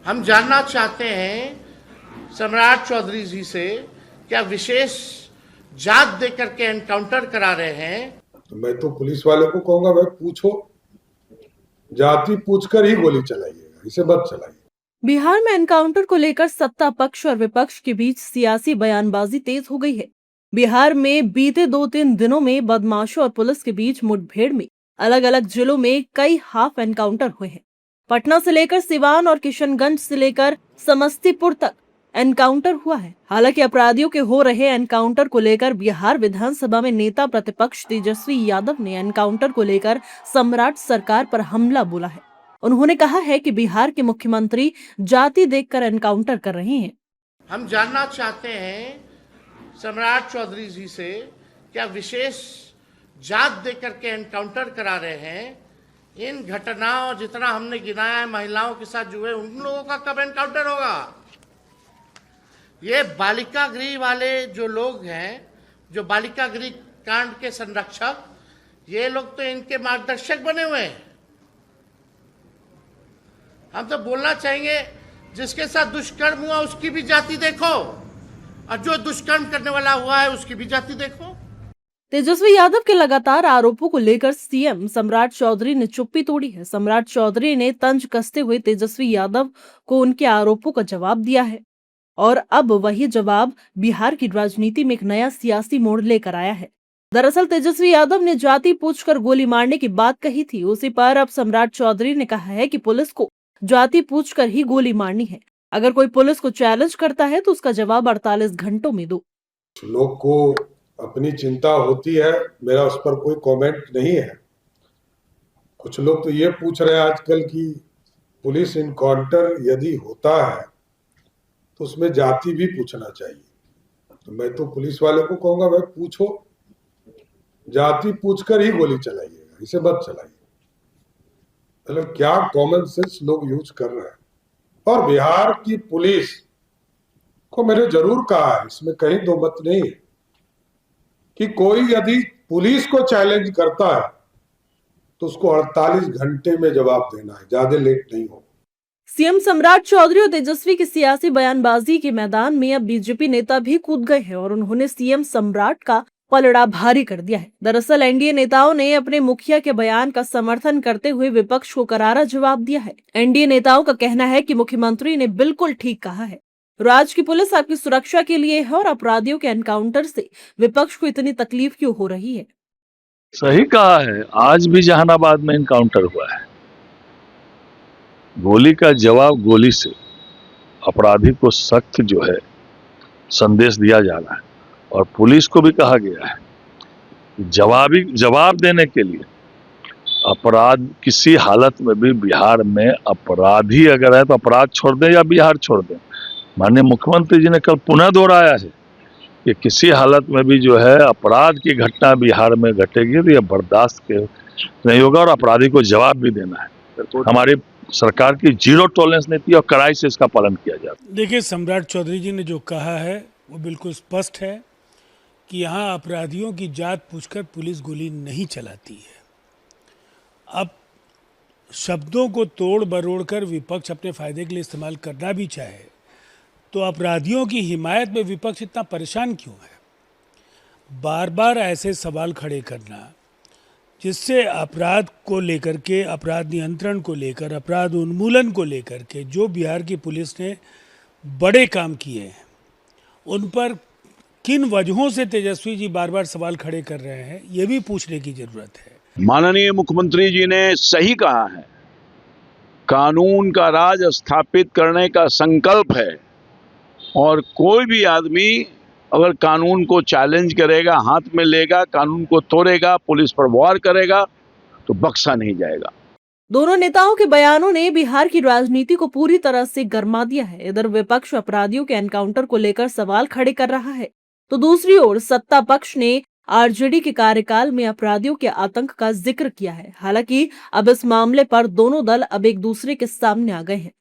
हम जानना चाहते हैं सम्राट चौधरी जी से, क्या विशेष जात देकर के एनकाउंटर करा रहे हैं? तो मैं तो पुलिस वाले को कहूंगा, भाई पूछो, जाति पूछकर ही गोली चलाइएगा, इसे मत चलाइए। बिहार में एनकाउंटर को लेकर सत्ता पक्ष और विपक्ष के बीच सियासी बयानबाजी तेज हो गई है। बिहार में बीते 2-3 दिनों में बदमाशों और पुलिस के बीच मुठभेड़ में अलग अलग जिलों में कई हाफ एनकाउंटर हुए हैं। पटना से लेकर सिवान और किशनगंज से लेकर समस्तीपुर तक एनकाउंटर हुआ है। हालांकि अपराधियों के हो रहे एनकाउंटर को लेकर बिहार विधानसभा में नेता प्रतिपक्ष तेजस्वी यादव ने एनकाउंटर को लेकर सम्राट सरकार पर हमला बोला है। उन्होंने कहा है कि बिहार के मुख्यमंत्री जाति देखकर एनकाउंटर कर रहे हैं। हम जानना चाहते हैं सम्राट चौधरी जी से, क्या विशेष जात देकर के एनकाउंटर करा रहे हैं? इन घटनाओं जितना हमने गिनाया है महिलाओं के साथ जुए, उन लोगों का कब एनकाउंटर होगा? ये बालिका गृह वाले जो लोग हैं, जो बालिका गृह कांड के संरक्षक, ये लोग तो इनके मार्गदर्शक बने हुए हैं। हम तो बोलना चाहेंगे, जिसके साथ दुष्कर्म हुआ उसकी भी जाति देखो, और जो दुष्कर्म करने वाला हुआ है उसकी भी जाति देखो। तेजस्वी यादव के लगातार आरोपों को लेकर सीएम सम्राट चौधरी ने चुप्पी तोड़ी है। सम्राट चौधरी ने तंज कसते हुए तेजस्वी यादव को उनके आरोपों का जवाब दिया है और अब वही जवाब बिहार की राजनीति में एक नया सियासी मोड़ लेकर आया है। दरअसल तेजस्वी यादव ने जाति पूछकर गोली मारने की बात कही थी, उसी पर अब सम्राट चौधरी ने कहा है कि पुलिस को जाति पूछकर ही गोली मारनी है। अगर कोई पुलिस को चैलेंज करता है तो उसका जवाब 48 घंटों में दो। लोग को अपनी चिंता होती है, मेरा उस पर कोई कमेंट नहीं है। कुछ लोग तो ये पूछ रहे हैं आजकल कि पुलिस इनकाउंटर यदि होता है तो उसमें जाति भी पूछना चाहिए। तो मैं तो पुलिस वाले को कहूंगा, भाई पूछो, जाति पूछकर ही गोली चलाइएगा, इसे मत चलाइए। मतलब क्या कॉमन सेंस लोग यूज कर रहे हैं। और बिहार की पुलिस को मैंने जरूर कहा है, इसमें कहीं दो मत नहीं है, कि कोई यदि पुलिस को चैलेंज करता है तो उसको 48 घंटे में जवाब देना है, ज्यादा लेट नहीं हो। सीएम सम्राट चौधरी और तेजस्वी की सियासी बयानबाजी के मैदान में अब बीजेपी नेता भी कूद गए हैं और उन्होंने सीएम सम्राट का पलड़ा भारी कर दिया है। दरअसल एनडीए नेताओं ने अपने मुखिया के बयान का समर्थन करते हुए विपक्ष को करारा जवाब दिया है। एनडीए नेताओं का कहना है कि मुख्यमंत्री ने बिल्कुल ठीक कहा है, राज्य की पुलिस आपकी सुरक्षा के लिए है और अपराधियों के एनकाउंटर से विपक्ष को इतनी तकलीफ क्यों हो रही है। सही कहा है, आज भी जहानाबाद में एनकाउंटर हुआ है। गोली का जवाब गोली से अपराधी को सख्त जो है संदेश दिया जा रहा है और पुलिस को भी कहा गया है जवाब देने के लिए अपराध किसी हालत में भी बिहार में अपराधी अगर है तो अपराध छोड़ दें या बिहार छोड़ दें। माननीय मुख्यमंत्री जी ने कल पुनः दोहराया है कि किसी हालत में भी जो है अपराध की घटना बिहार में घटेगी तो यह बर्दाश्त के नहीं होगा और अपराधी को जवाब भी देना है। हमारी सरकार की जीरो टॉलरेंस नीति और कड़ाई से इसका पालन किया जाता है। देखिए, सम्राट चौधरी जी ने जो कहा है वो बिल्कुल स्पष्ट है कि यहाँ अपराधियों की जात पूछकर पुलिस गोली नहीं चलाती है। अब शब्दों को तोड़ बरोड़ कर विपक्ष अपने फायदे के लिए इस्तेमाल करना भी चाहे तो अपराधियों की हिमायत में विपक्ष इतना परेशान क्यों है? बार बार ऐसे सवाल खड़े करना जिससे अपराध को लेकर के, अपराध नियंत्रण को लेकर, अपराध उन्मूलन को लेकर के जो बिहार की पुलिस ने बड़े काम किए हैं उन पर किन वजहों से तेजस्वी जी बार बार सवाल खड़े कर रहे हैं, ये भी पूछने की जरूरत है। माननीय मुख्यमंत्री जी ने सही कहा है, कानून का राज स्थापित करने का संकल्प है और कोई भी आदमी अगर कानून को चैलेंज करेगा, हाथ में लेगा, कानून को तोड़ेगा, पुलिस पर वार करेगा तो बख्शा नहीं जाएगा। दोनों नेताओं के बयानों ने बिहार की राजनीति को पूरी तरह से गरमा दिया है। इधर विपक्ष अपराधियों के एनकाउंटर को लेकर सवाल खड़े कर रहा है तो दूसरी ओर सत्ता पक्ष ने आरजेडी के कार्यकाल में अपराधियों के आतंक का जिक्र किया है। हालांकि अब इस मामले पर दोनों दल अब एक दूसरे के सामने आ गए हैं।